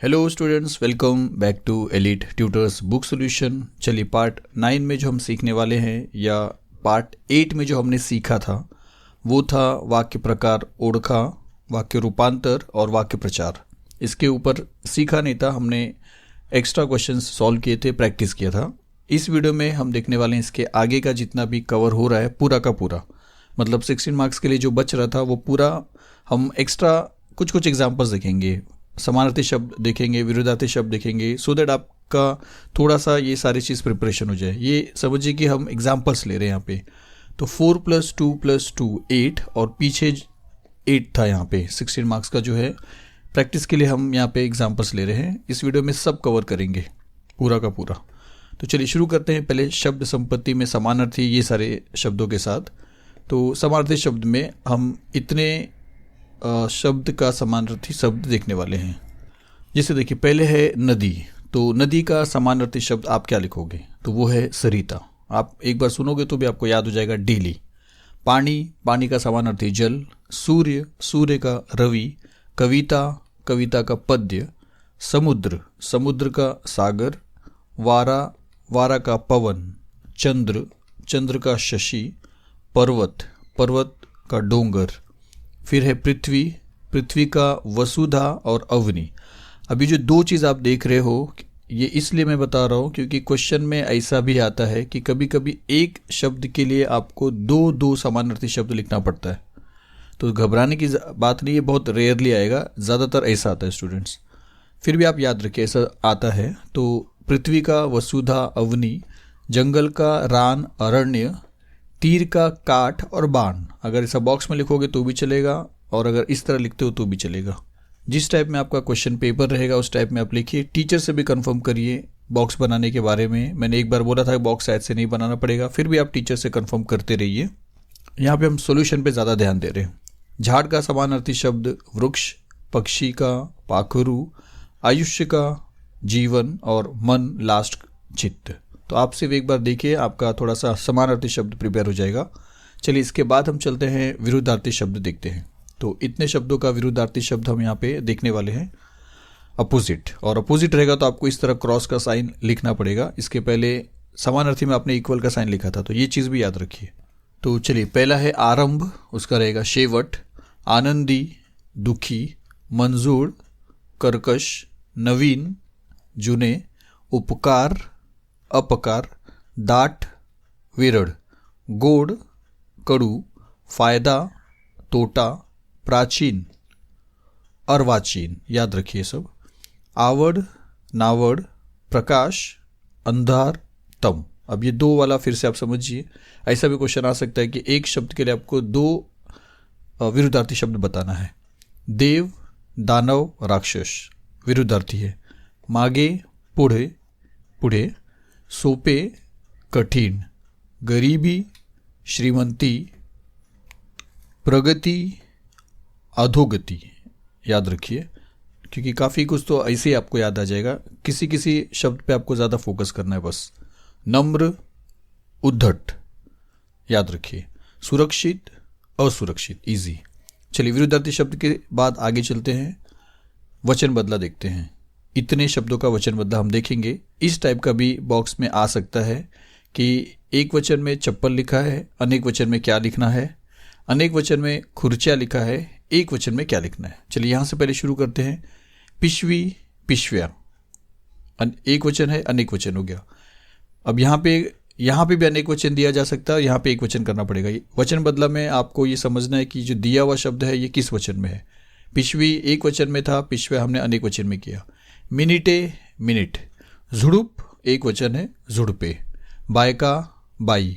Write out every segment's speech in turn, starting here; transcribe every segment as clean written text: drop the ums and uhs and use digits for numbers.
Hello students, welcome back to elite tutors book solution. चलिए part 9 में जो हम सीखने वाले हैं या पार्ट 8 में जो हमने सीखा था वो था वाक्य प्रकार ओळखा, वाक्य रूपांतर और वाक्य प्रचार। इसके ऊपर सीखा नहीं था, हमने एक्स्ट्रा क्वेश्चंस सॉल्व किए थे, प्रैक्टिस किया था। इस वीडियो में हम देखने वाले हैं इसके आगे का जितना भी कवर हो रहा है पूरा का पूरा, मतलब 16 मार्क्स के लिए जो बच रहा था वो पूरा हम एक्स्ट्रा कुछ एग्जाम्पल्स देखेंगे, समानार्थी शब्द देखेंगे, विरोधार्थी शब्द देखेंगे, सो दैट आपका थोड़ा सा ये सारी चीज़ प्रिपरेशन हो जाए। ये समझिए कि हम एग्जाम्पल्स ले रहे हैं यहाँ पे। तो 4 + 2 + 2 8 और पीछे 8 था यहाँ पे 16 मार्क्स का जो है। प्रैक्टिस के लिए हम यहाँ पे एग्जाम्पल्स ले रहे हैं। इस वीडियो में सब कवर करेंगे पूरा का पूरा। तो चलिए शुरू करते हैं पहले शब्द संपत्ति में समानार्थी ये सारे शब्दों के साथ। तो समानार्थी शब्द में हम इतने शब्द का समानार्थी शब्द देखने वाले हैं। जैसे देखिए पहले है नदी, तो नदी का समानार्थी शब्द आप क्या लिखोगे? तो वो है सरिता। आप एक बार सुनोगे तो भी आपको याद हो जाएगा, डेली। पानी, पानी का समानार्थी जल। सूर्य, सूर्य का रवि। कविता, कविता का पद्य। समुद्र, समुद्र का सागर। वारा, वारा का पवन। चंद्र, चंद्र का शशि। पर्वत, पर्वत का डोंगर। फिर है पृथ्वी, पृथ्वी का वसुधा और अवनी। अभी जो दो चीज़ आप देख रहे हो ये इसलिए मैं बता रहा हूँ क्योंकि क्वेश्चन में ऐसा भी आता है कि कभी कभी एक शब्द के लिए आपको दो समानार्थी शब्द लिखना पड़ता है। तो घबराने की बात नहीं है, बहुत रेयरली आएगा, ज़्यादातर ऐसा आता है स्टूडेंट्स। फिर भी आप याद रखिए ऐसा आता है। तो पृथ्वी का वसुधा अवनी, जंगल का रान अरण्य, तीर का काठ और बाण। अगर ऐसा बॉक्स में लिखोगे तो भी चलेगा और अगर इस तरह लिखते हो तो भी चलेगा। जिस टाइप में आपका क्वेश्चन पेपर रहेगा उस टाइप में आप लिखिए। टीचर से भी कंफर्म करिए बॉक्स बनाने के बारे में। मैंने एक बार बोला था कि बॉक्स शायद से नहीं बनाना पड़ेगा, फिर भी आप टीचर से कंफर्म करते रहिए। यहाँ पे हम सॉल्यूशन पे ज़्यादा ध्यान दे रहे हैं। झाड़ का समानार्थी शब्द वृक्ष, पक्षी का पाखरू, आयुष्य का जीवन और मन लास्ट चित्त। तो आप सिर्फ एक बार देखिए, आपका थोड़ा सा समानार्थी शब्द प्रिपेयर हो जाएगा। चलिए इसके बाद हम चलते हैं विरुद्धार्थी शब्द देखते हैं। तो इतने शब्दों का विरुद्धार्थी शब्द हम यहाँ पे देखने वाले हैं। अपोजिट, और अपोजिट रहेगा तो आपको इस तरह क्रॉस का साइन लिखना पड़ेगा। इसके पहले समानार्थी में आपने इक्वल का साइन लिखा था, तो ये चीज़ भी याद रखिए। तो चलिए पहला है आरंभ, उसका रहेगा शेवट। आनंदी, दुखी। मंजूर, कर्कश। नवीन, जुने। उपकार, अपकार। दाट, विरड़। गोड, कड़ू। फायदा, तोटा। प्राचीन, अर्वाचीन। याद रखिए सब। आवड़, नावड़। प्रकाश, अंधार, तम। अब ये दो वाला फिर से आप समझिए। ऐसा भी क्वेश्चन आ सकता है कि एक शब्द के लिए आपको दो विरुद्धार्थी शब्द बताना है। देव, दानव, राक्षस विरुद्धार्थी है। मागे, पुढे, पुढे। सोपे, कठिन। गरीबी, श्रीमंती। प्रगति, अधोगति। याद रखिए क्योंकि काफ़ी कुछ तो ऐसे ही आपको याद आ जाएगा, किसी किसी शब्द पे आपको ज़्यादा फोकस करना है बस। नम्र, उद्धट। याद रखिए। सुरक्षित, असुरक्षित, इजी। चलिए विरुद्धार्थी शब्द के बाद आगे चलते हैं, वचन बदला देखते हैं। इतने शब्दों का वचन बदला हम देखेंगे। इस टाइप का भी बॉक्स में आ सकता है कि एक वचन में चप्पल लिखा है, अनेक वचन में क्या लिखना है, अनेक वचन में खुर्चिया लिखा है, एक वचन में क्या लिखना है। चलिए यहाँ से पहले शुरू करते हैं। पिशवी, पिशव्या। एक वचन है, अनेक वचन हो गया। अब यहाँ पे भी अनेक वचन दिया जा सकता है, यहाँ पे एक वचन करना पड़ेगा। वचन बदला में आपको ये समझना है कि जो दिया हुआ शब्द है ये किस वचन में है। पिशवी एक वचन में था, पिशव्या हमने अनेक वचन में किया। मिनिटे, मिनिट। झुड़ुप एक वचन है, झुड़पे। बायका, बाई।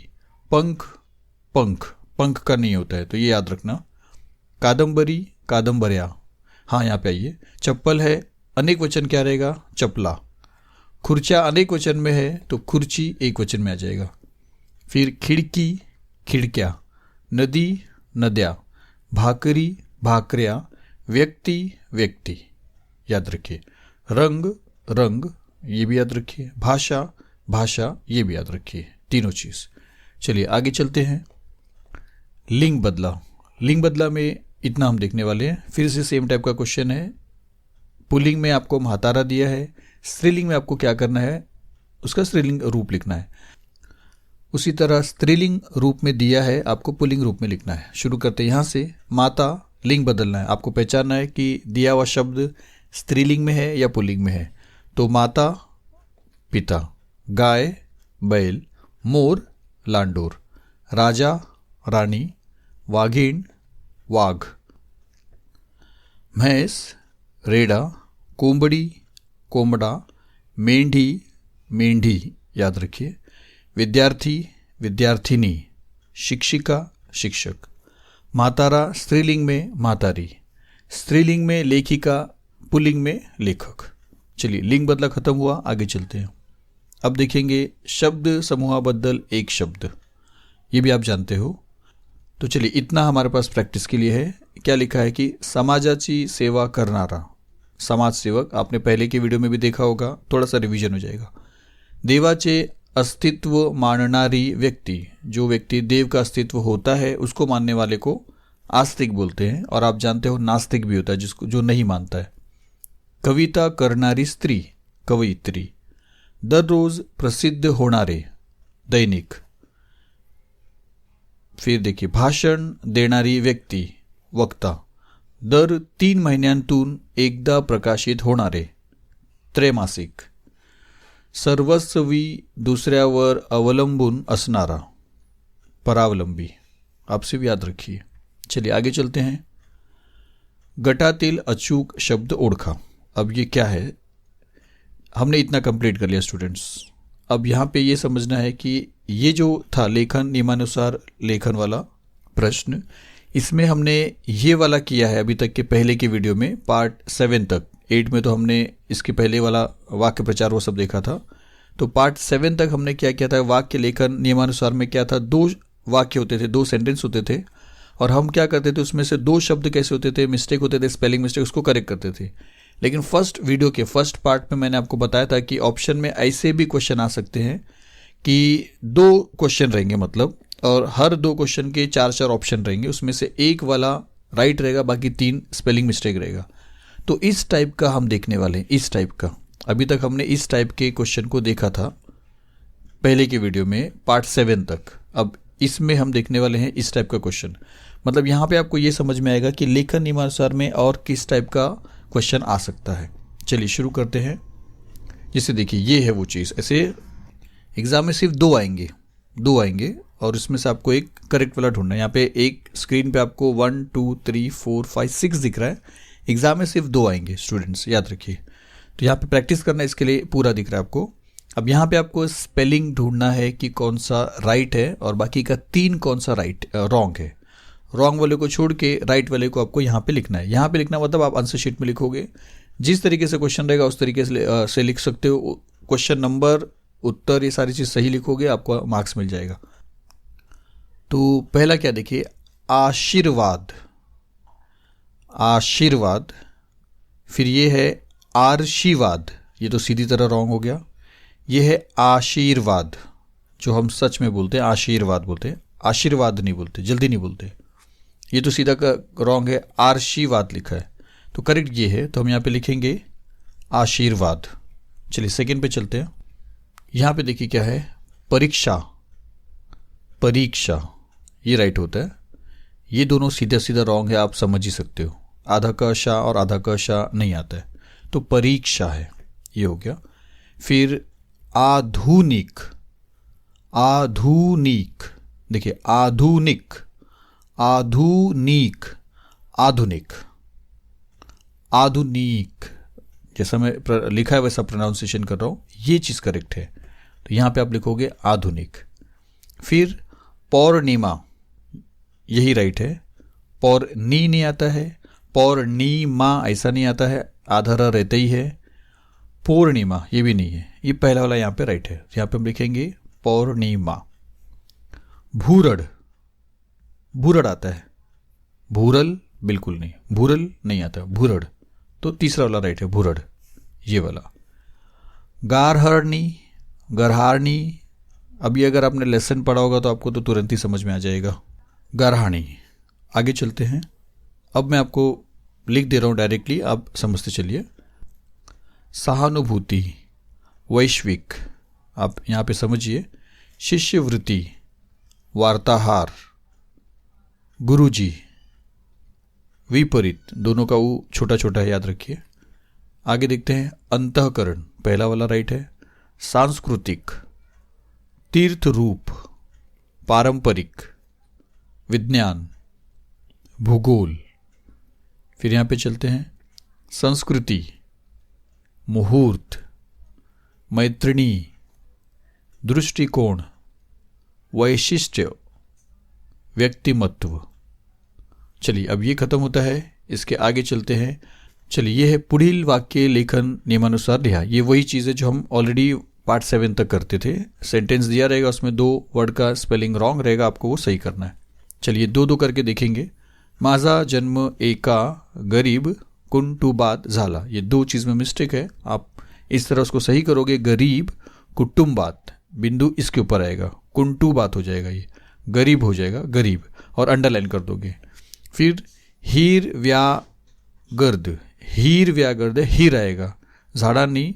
पंख, पंख, पंख का नहीं होता है तो ये याद रखना। कादम्बरी, कादम्बर्या। हाँ यहाँ पे आइए। चप्पल है, अनेक वचन क्या रहेगा? चपला। खुर्चा अनेक वचन में है तो खुर्ची एक वचन में आ जाएगा। फिर खिड़की, खिड़क्या। नदी, नद्या। भाकरी, भाकरिया। व्यक्ति, व्यक्ति। याद रखिए। रंग, रंग, ये भी याद रखिए। भाषा, भाषा, ये भी याद रखिए। तीनों चीज़। चलिए आगे चलते हैं। लिंग बदला, लिंग बदला में इतना हम देखने वाले हैं। फिर से सेम टाइप का क्वेश्चन है, पुल्लिंग में आपको म्हातारा दिया है, स्त्रीलिंग में आपको क्या करना है, उसका स्त्रीलिंग रूप लिखना है। उसी तरह स्त्रीलिंग रूप में दिया है, आपको पुल्लिंग रूप में लिखना है। शुरू करते हैं यहाँ से। माता, लिंग बदलना है, आपको पहचानना है कि दिया हुआ शब्द स्त्रीलिंग में है या पुल्लिंग में है। तो माता पिता, गाय बैल, मोर लांडोर, राजा रानी, वाघिन वाघ, भैंस रेड़ा, कोंबड़ी कोंबड़ा, मेंढी मेंढी, याद रखिए। विद्यार्थी विद्यार्थिनी, शिक्षिका शिक्षक। म्हातारा स्त्रीलिंग में म्हातारी, स्त्रीलिंग में लेखिका, पुल्लिंग में लेखक। चलिए, लिंग बदला खत्म हुआ, आगे चलते हैं। अब देखेंगे शब्द समूह बदल एक शब्द, ये भी आप जानते हो। तो चलिए, इतना हमारे पास प्रैक्टिस के लिए है। क्या लिखा है कि समाजाची सेवा करणारा, समाज सेवक, आपने पहले के वीडियो में भी देखा होगा, थोड़ा सा रिवीजन हो जाएगा। देवाचे अस्तित्व मानणारी व्यक्ति, जो व्यक्ति देव का अस्तित्व होता है उसको मानने वाले को आस्तिक बोलते हैं। और आप जानते हो नास्तिक भी होता है, जिसको जो नहीं मानता है। कविता करणारी स्त्री, कवयित्री। दररोज प्रसिद्ध होणारे, दैनिक। फिर देखिए, भाषण देणारी व्यक्ती, वक्ता। दर 3 महिन्यांतून एकदा प्रकाशित होणारे, त्रैमासिक। सर्वस्वी दुसऱ्यावर अवलंबून असणारा, परावलंबी। आपसे भी याद रखिए। चलिए आगे चलते हैं। गटातील अचूक शब्द ओळखा। अब ये क्या है, हमने इतना कंप्लीट कर लिया स्टूडेंट्स। अब यहाँ पे ये समझना है कि ये जो था लेखन नियमानुसार लेखन वाला प्रश्न, इसमें हमने ये वाला किया है अभी तक के पहले की वीडियो में, पार्ट 7 तक। 8 में तो हमने इसके पहले वाला वाक्य प्रचार वो सब देखा था। तो पार्ट 7 तक हमने क्या किया था, वाक्य लेखन नियमानुसार में क्या था, 2 वाक्य होते थे, 2 सेंटेंस होते थे। और हम क्या करते थे, उसमें से 2 शब्द कैसे होते थे, मिस्टेक होते थे, स्पेलिंग मिस्टेक, उसको करेक्ट करते थे। लेकिन फर्स्ट वीडियो के फर्स्ट पार्ट में मैंने आपको बताया था कि ऑप्शन में ऐसे भी क्वेश्चन आ सकते हैं कि 2 क्वेश्चन रहेंगे मतलब, और हर 2 क्वेश्चन के 4-4 ऑप्शन रहेंगे, उसमें से एक वाला राइट रहेगा, बाकी 3 स्पेलिंग मिस्टेक रहेगा। तो इस टाइप का हम देखने वाले हैं, इस टाइप का। अभी तक हमने इस टाइप के क्वेश्चन को देखा था पहले के वीडियो में, पार्ट 7 तक। अब इसमें हम देखने वाले हैं इस टाइप का क्वेश्चन। मतलब यहाँ पे आपको ये समझ में आएगा कि लेखन नियमानुसार में और किस टाइप का क्वेश्चन आ सकता है। चलिए शुरू करते हैं। जैसे देखिए, ये है वो चीज़। ऐसे एग्जाम में सिर्फ 2 आएंगे और इसमें से आपको एक करेक्ट वाला ढूंढना है। यहाँ पे एक स्क्रीन पे आपको 1 2 3 4 5 6 दिख रहा है, एग्जाम में सिर्फ 2 आएंगे स्टूडेंट्स, याद रखिए। तो यहाँ पे प्रैक्टिस करना है, इसके लिए पूरा दिख रहा है आपको। अब यहाँ पे आपको स्पेलिंग ढूंढना है कि कौन सा राइट है और बाकी का 3 कौन सा रॉन्ग है। रॉन्ग वाले को छोड़ के राइट वाले को आपको यहाँ पे लिखना है। यहाँ पे लिखना मतलब आप आंसर शीट में लिखोगे, जिस तरीके से क्वेश्चन रहेगा उस तरीके से लिख सकते हो। क्वेश्चन नंबर, उत्तर, ये सारी चीज़ सही लिखोगे, आपको मार्क्स मिल जाएगा। तो पहला क्या देखिए, आशीर्वाद, आशीर्वाद। फिर ये है आर्शीवाद, ये तो सीधी तरह रॉन्ग हो गया। ये है आशीर्वाद, जो हम सच में बोलते हैं आशीर्वाद बोलते हैं, आशीर्वाद नहीं बोलते, जल्दी नहीं बोलते। ये तो सीधा का रॉन्ग है, आर्शीवाद लिखा है। तो करेक्ट ये है, तो हम यहाँ पे लिखेंगे आशीर्वाद। चलिए सेकंड पे चलते हैं। यहाँ पे देखिए क्या है, परीक्षा, परीक्षा, ये राइट होता है। ये दोनों सीधा सीधा रॉन्ग है, आप समझ ही सकते हो। आधा का शा और आधा का शा नहीं आता है, तो परीक्षा है, ये हो गया। फिर आधुनिक, आधुनिक, देखिए आधुनिक, आधुनिक, आधुनिक, आधुनिक, जैसा मैं लिखा है वैसा प्रोनाउंसिएशन कर रहा हूँ, ये चीज़ करेक्ट है। तो यहाँ पे आप लिखोगे आधुनिक। फिर पौर्णिमा, यही राइट है। पौर्णी नहीं आता है, पौर्णिमा ऐसा नहीं आता है, आधा र रहता ही है। पूर्णिमा ये भी नहीं है, ये पहला वाला यहाँ पे राइट है। यहाँ पे हम लिखेंगे पौर्णिमा। भूरड़, भूरड़ आता है, भूरल बिल्कुल नहीं, भूरल नहीं आता, भूरड़। तो तीसरा वाला राइट है, भूरड़, ये वाला। गारहरणी, गरहारणी, अभी अगर आपने लेसन पढ़ा होगा तो आपको तो तुरंत ही समझ में आ जाएगा, गारहाणी। आगे चलते हैं। अब मैं आपको लिख दे रहा हूँ डायरेक्टली, आप समझते चलिए। सहानुभूति, वैश्विक, आप यहाँ पे समझिए, शिष्यवृत्ति, वार्ताहार, गुरुजी, विपरीत, दोनों का वो छोटा छोटा है, याद रखिए। आगे देखते हैं अंतःकरण, पहला वाला राइट है। सांस्कृतिक, तीर्थ रूप, पारंपरिक, विज्ञान, भूगोल। फिर यहाँ पे चलते हैं संस्कृति, मुहूर्त, मैत्रिणी, दृष्टिकोण, वैशिष्ट्य, व्यक्तिमत्व। चलिए अब ये खत्म होता है, इसके आगे चलते हैं। चलिए ये है पुढील वाक्य लेखन नियमानुसार लिहा। ये वही चीज़ें जो हम ऑलरेडी पार्ट 7 तक करते थे। सेंटेंस दिया रहेगा, उसमें 2 वर्ड का स्पेलिंग रॉन्ग रहेगा, आपको वो सही करना है। चलिए 2-2 करके देखेंगे। माझा जन्म एका गरीब कुटुंबात झाला, ये 2 चीज़ में मिस्टेक है, आप इस तरह उसको सही करोगे। गरीब कुटुंबात, बिंदु इसके ऊपर आएगा, कुटुंबात हो जाएगा, ये गरीब हो जाएगा, गरीब, और अंडरलाइन कर दोगे। फिर हीर व्यागर्द, हीर व्यागर्द, हीर आएगा, झाडांनी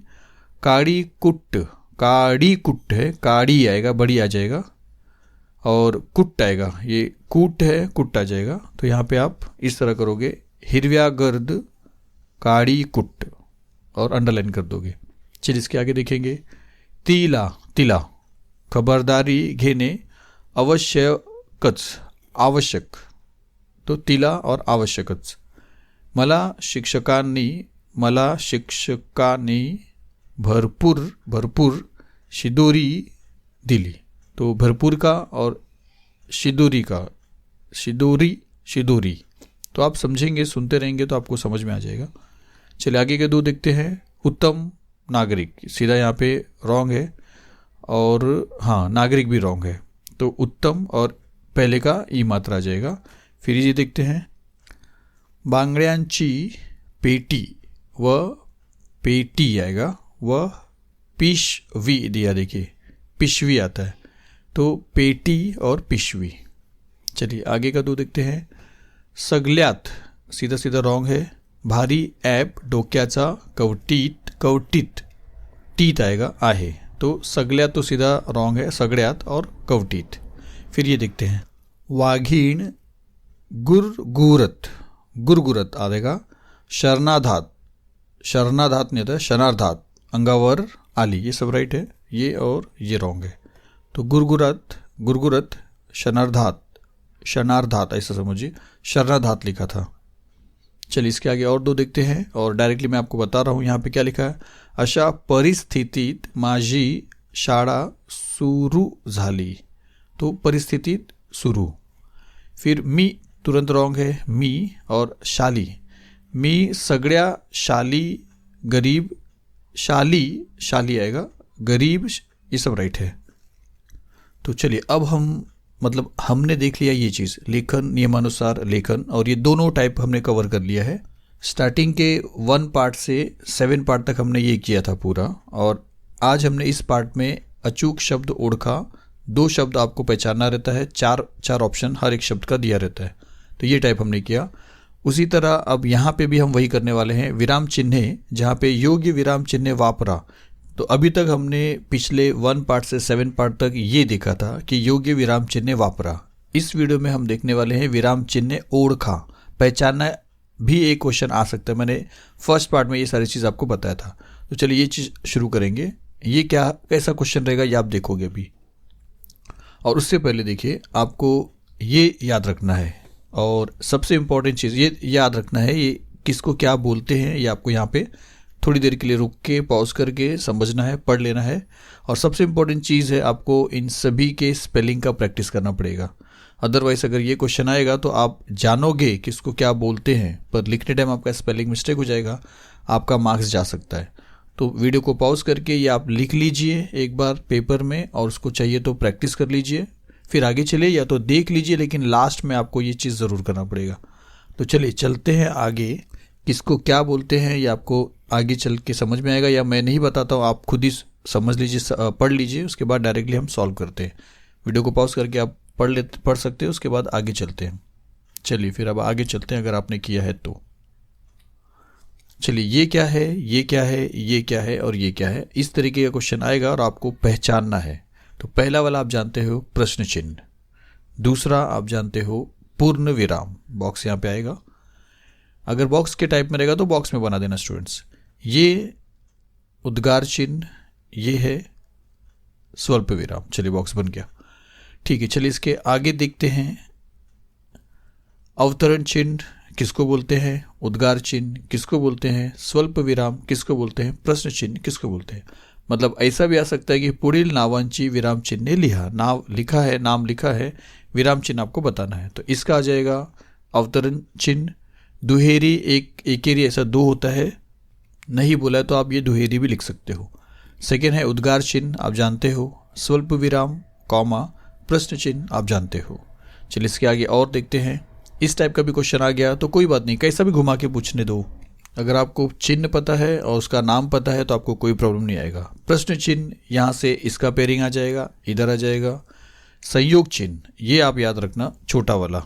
काड़ी कुट्ट, काड़ी कुट्ट है, काड़ी आएगा, बड़ी आ जाएगा, और कुट्ट आएगा, ये कूट है, कुट्ट आ जाएगा। तो यहाँ पे आप इस तरह करोगे, हिरव्या गर्द काड़ी कुट्ट, और अंडरलाइन कर दोगे। चलिए इसके आगे देखेंगे। तिला, तिला, खबरदारी घेणे आवश्यकच, आवश्यक, तो तिला और आवश्यकच। मला शिक्षकांनी भरपूर शिदोरी दिली, तो भरपूर का और शिदोरी का, शिदोरी, तो आप समझेंगे, सुनते रहेंगे तो आपको समझ में आ जाएगा। चलिए आगे के 2 देखते हैं। उत्तम नागरिक, सीधा यहाँ पे रॉन्ग है, और हाँ नागरिक भी रॉन्ग है, तो उत्तम और पहले का ई मात्रा आ जाएगा। फिर ये देखते हैं बांगड्यांची पेटी, व पेटी आएगा, व पिशवी दिया, देखिए पिशवी आता है, तो पेटी और पिशवी। चलिए आगे का 2 देखते हैं। सगळ्यात, सीधा सीधा रॉन्ग है, भारी ऐप डोक्याचा कवटीत, टीत आएगा, आहे, तो सगळ्यात तो सीधा रॉन्ग है, सगळ्यात और कवटीत। फिर ये देखते हैं वाघीण गुरगुरत आएगा, शरणाधात नहीं होता है, शरणार्धात, अंगावर आली, ये सब राइट है, ये और ये रॉन्ग है, तो गुरगुरत शरणार्धात ऐसा समझिए, शरणार्धात लिखा था। चलिए इसके आगे और 2 देखते हैं, और डायरेक्टली मैं आपको बता रहा हूँ यहाँ पे क्या लिखा है। अशा परिस्थितीत माझी शाळा सुरू झाली, तो परिस्थितीत सुरू। फिर मी तुरंत रॉन्ग है, मी और शाली, मी सगळ्या शाली गरीब, शाली आएगा, गरीब, ये सब राइट है। तो चलिए अब हमने देख लिया ये चीज़, लेखन नियमानुसार लेखन, और ये दोनों टाइप हमने कवर कर लिया है। स्टार्टिंग के 1 पार्ट से 7 पार्ट तक हमने ये किया था पूरा, और आज हमने इस पार्ट में अचूक शब्द ओळखा, 2 शब्द आपको पहचानना रहता है, 4 ऑप्शन हर एक शब्द का दिया रहता है, तो ये टाइप हमने किया। उसी तरह अब यहाँ पे भी हम वही करने वाले हैं, विराम चिन्ह, जहाँ पे योग्य विराम चिन्ह वापरा। तो अभी तक हमने पिछले 1 पार्ट से 7 पार्ट तक ये देखा था कि योग्य विराम चिन्ह वापरा। इस वीडियो में हम देखने वाले हैं विराम चिन्ह ओळखा, पहचानना भी एक क्वेश्चन आ सकता है। मैंने फर्स्ट पार्ट में ये सारी चीज़ आपको बताया था। तो चलिए ये चीज़ शुरू करेंगे। ये क्या कैसा क्वेश्चन रहेगा ये आप देखोगे अभी, और उससे पहले देखिए आपको ये याद रखना है, और सबसे इम्पोर्टेंट चीज़ ये याद रखना है, ये किसको क्या बोलते हैं, ये आपको यहाँ पे थोड़ी देर के लिए रुक के पॉज करके समझना है, पढ़ लेना है। और सबसे इम्पोर्टेंट चीज़ है, आपको इन सभी के स्पेलिंग का प्रैक्टिस करना पड़ेगा। अदरवाइज अगर ये क्वेश्चन आएगा तो आप जानोगे किसको क्या बोलते हैं, पर लिखने टाइम आपका स्पेलिंग मिस्टेक हो जाएगा, आपका मार्क्स जा सकता है। तो वीडियो को पॉज करके ये आप लिख लीजिए एक बार पेपर में, और उसको चाहिए तो प्रैक्टिस कर लीजिए, फिर आगे चले या तो देख लीजिए, लेकिन लास्ट में आपको ये चीज़ ज़रूर करना पड़ेगा। तो चलिए चलते हैं आगे, किसको क्या बोलते हैं ये आपको आगे चल के समझ में आएगा, या मैं नहीं बताता हूँ, आप खुद ही समझ लीजिए, पढ़ लीजिए, उसके बाद डायरेक्टली हम सॉल्व करते हैं। वीडियो को पॉज करके आप पढ़ सकते हैं, उसके बाद आगे चलते हैं। चलिए फिर अब आगे चलते हैं अगर आपने किया है तो। चलिए, ये क्या है, ये क्या है, ये क्या है और ये क्या है, इस तरीके का क्वेश्चन आएगा और आपको पहचानना है। तो पहला वाला आप जानते हो प्रश्न चिन्ह, दूसरा आप जानते हो पूर्ण विराम, बॉक्स यहाँ पे आएगा। अगर बॉक्स के टाइप में रहेगा तो बॉक्स में बना देना स्टूडेंट्स। ये उद्गार चिन्ह, ये है स्वल्प विराम। चलिए, बॉक्स बन गया। ठीक है, चलिए इसके आगे देखते हैं। अवतरण चिन्ह किसको बोलते हैं, उद्गार चिन्ह किसको बोलते हैं, स्वल्प विराम किसको बोलते हैं, प्रश्न चिन्ह किसको बोलते हैं। मतलब ऐसा भी आ सकता है कि पुढील नावांची विराम चिन्ह लिहा, नाम लिखा है, नाम लिखा है, विराम चिन्ह आपको बताना है। तो इसका आ जाएगा अवतरण चिन्ह। दुहेरी, एक एकेरी ऐसा दो होता है, नहीं बोला है तो आप ये दुहेरी भी लिख सकते हो। सेकेंड है उद्गार चिन्ह, आप जानते हो। स्वल्प विराम, कॉमा, प्रश्न चिन्ह आप जानते हो। चलिए इसके आगे और देखते हैं। इस टाइप का भी क्वेश्चन आ गया तो कोई बात नहीं, कैसा भी घुमा के पूछने दो। अगर आपको चिन्ह पता है और उसका नाम पता है तो आपको कोई प्रॉब्लम नहीं आएगा। प्रश्न चिन्ह, यहाँ से इसका पेयरिंग आ जाएगा, इधर आ जाएगा। संयोग चिन्ह, ये आप याद रखना, छोटा वाला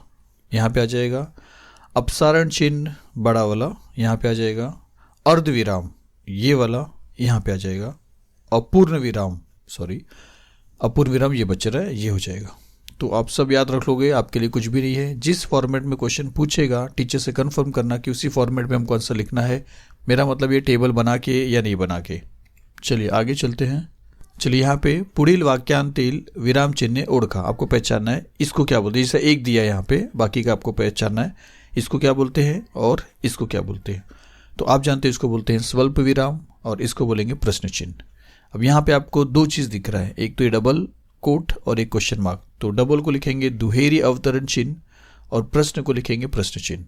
यहाँ पे आ जाएगा। अपसारण चिन्ह, बड़ा वाला यहाँ पे आ जाएगा। अर्धविराम, ये वाला यहाँ पे आ जाएगा। अपूर्ण विराम, अपूर्ण विराम ये बच रहा है, ये हो जाएगा। तो आप सब याद रख लोगे, आपके लिए कुछ भी नहीं है। जिस फॉर्मेट में क्वेश्चन पूछेगा टीचर से कंफर्म करना कि उसी फॉर्मेट में हमको आंसर लिखना है। मेरा मतलब ये टेबल बना के या नहीं बना के। चलिए आगे चलते हैं। चलिए यहाँ पे पुढील वाक्यांतील विराम चिन्ह ओळखा, आपको पहचानना है इसको क्या बोलते हैं। जैसे एक दिया है यहाँ पे, बाकी का आपको पहचानना है इसको क्या बोलते हैं और इसको क्या बोलते हैं। तो आप जानते हैं इसको बोलते हैं स्वल्प विराम और इसको बोलेंगे प्रश्न चिन्ह। अब यहाँ पे आपको दो चीज़ दिख रहा है, एक तो ये डबल कोट और एक क्वेश्चन मार्क। तो डबल को लिखेंगे दुहेरी अवतरण चिन्ह और प्रश्न को लिखेंगे प्रश्न चिन्ह।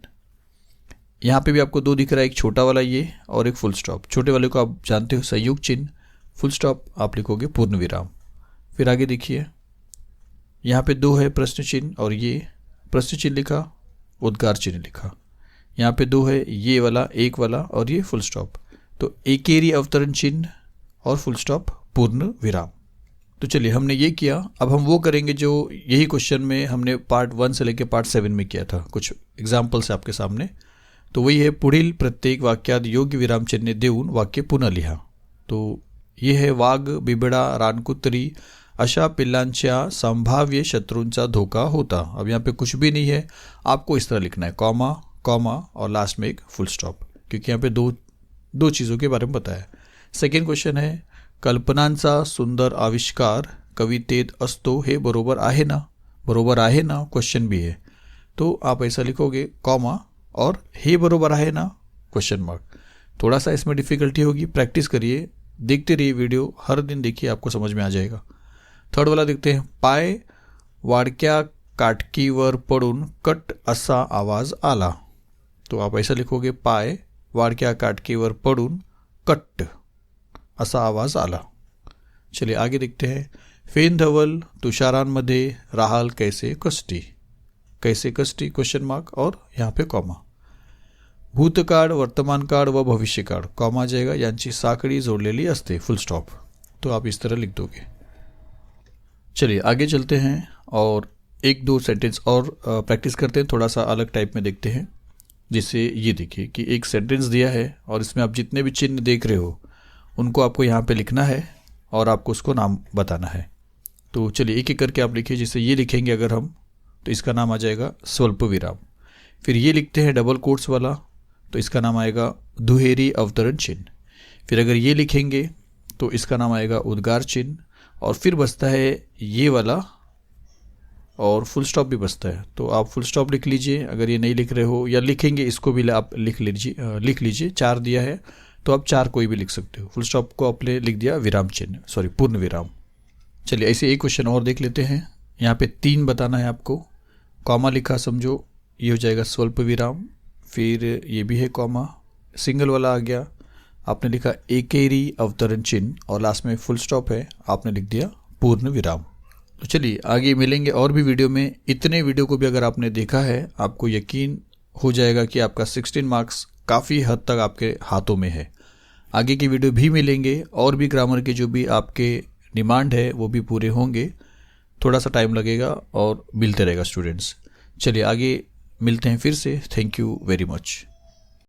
यहाँ पे भी आपको दो दिख रहा है, एक छोटा वाला ये और एक फुल स्टॉप। छोटे वाले को आप जानते हो संयोग चिन्ह, फुल स्टॉप आप लिखोगे पूर्ण विराम। फिर आगे देखिए, यहाँ पे दो है प्रश्न चिन्ह और ये प्रश्न चिन्ह लिखा, उद्गार चिन्ह लिखा। यहाँ पे दो है, ये वाला, एक वाला और ये फुल स्टॉप। तो एकेरी अवतरण चिन्ह और फुल स्टॉप पूर्ण विराम। तो चलिए हमने ये किया। अब हम वो करेंगे जो यही क्वेश्चन में हमने पार्ट 1 से लेकर पार्ट 7 में किया था, कुछ एग्जाम्पल्स आपके सामने। तो वही है, पुढील प्रत्येक वाक्यात योग्य विराम चिन्ह देऊन वाक्य पुन्हा लिहा। तो ये है, वाघ, बिबडा, रानकुत्री अशा पिल्लांच्या संभाव्य शत्रूंचा धोका होता। अब यहाँ पे कुछ भी नहीं है, आपको इस तरह लिखना है, कॉमा कॉमा और लास्ट में एक फुल स्टॉप, क्योंकि यहाँ पे दो चीज़ों के बारे में बताया। सेकेंड क्वेश्चन है, कल्पनांचा सुंदर आविष्कार कवितेत असतो, हे बरोबर आहे ना। बरोबर आहे ना क्वेश्चन भी है, तो आप ऐसा लिखोगे कॉमा और हे बरोबर आहे ना क्वेश्चन मार्क। थोड़ा सा इसमें डिफिकल्टी होगी, प्रैक्टिस करिए, देखते रहिए वीडियो, हर दिन देखिए, आपको समझ में आ जाएगा। थर्ड वाला देखते हैं, पाय वाडक्या काटकीवर पडून कट असा आवाज आला। तो आप ऐसा लिखोगे, पाय वाडक्या काटकीवर पडून कट असा आवाज आला। चलिए आगे देखते हैं, फेन धवल तुषारांमध्ये राहाल कैसे कष्टी, कैसे कष्टी क्वेश्चन मार्क और यहाँ पे कॉमा। भूतकाळ, वर्तमानकाळ व भविष्यकाळ, कॉमा जाएगा, यांची साखळी जोडलेली असते, फुल स्टॉप। तो आप इस तरह लिख दोगे। चलिए आगे चलते हैं और एक दो सेंटेंस और प्रैक्टिस करते हैं, थोड़ा सा अलग टाइप में देखते हैं। जैसे ये देखिए कि एक सेंटेंस दिया है और इसमें आप जितने भी चिन्ह देख रहे हो उनको आपको यहाँ पे लिखना है और आपको उसको नाम बताना है। तो चलिए एक एक करके आप लिखिए। जैसे ये लिखेंगे अगर हम, तो इसका नाम आ जाएगा स्वल्प विराम। फिर ये लिखते हैं डबल कोट्स वाला, तो इसका नाम आएगा दुहेरी अवतरण चिन्ह। फिर अगर ये लिखेंगे तो इसका नाम आएगा उद्गार चिन्ह। और फिर बचता है ये वाला और फुल स्टॉप भी बचता है, तो आप फुल स्टॉप लिख लीजिए। अगर ये नहीं लिख रहे हो या लिखेंगे इसको भी आप लिख लीजिए। 4 दिया है तो आप 4 कोई भी लिख सकते हो। फुल स्टॉप को आपने लिख दिया विराम चिन्ह, पूर्ण विराम। चलिए ऐसे एक क्वेश्चन और देख लेते हैं। यहाँ पे 3 बताना है आपको। कॉमा लिखा समझो, ये हो जाएगा स्वल्प विराम। फिर ये भी है कॉमा, सिंगल वाला आ गया, आपने लिखा एकेरी अवतरण चिन्ह और लास्ट में फुल स्टॉप है, आपने लिख दिया पूर्ण विराम। तो चलिए आगे मिलेंगे और भी वीडियो में। इतने वीडियो को भी अगर आपने देखा है, आपको यकीन हो जाएगा कि आपका 16 मार्क्स काफ़ी हद तक आपके हाथों में है। आगे की वीडियो भी मिलेंगे और भी ग्रामर के जो भी आपके डिमांड है वो भी पूरे होंगे। थोड़ा सा टाइम लगेगा और मिलते रहेगा स्टूडेंट्स। चलिए आगे मिलते हैं फिर से। Thank you very much.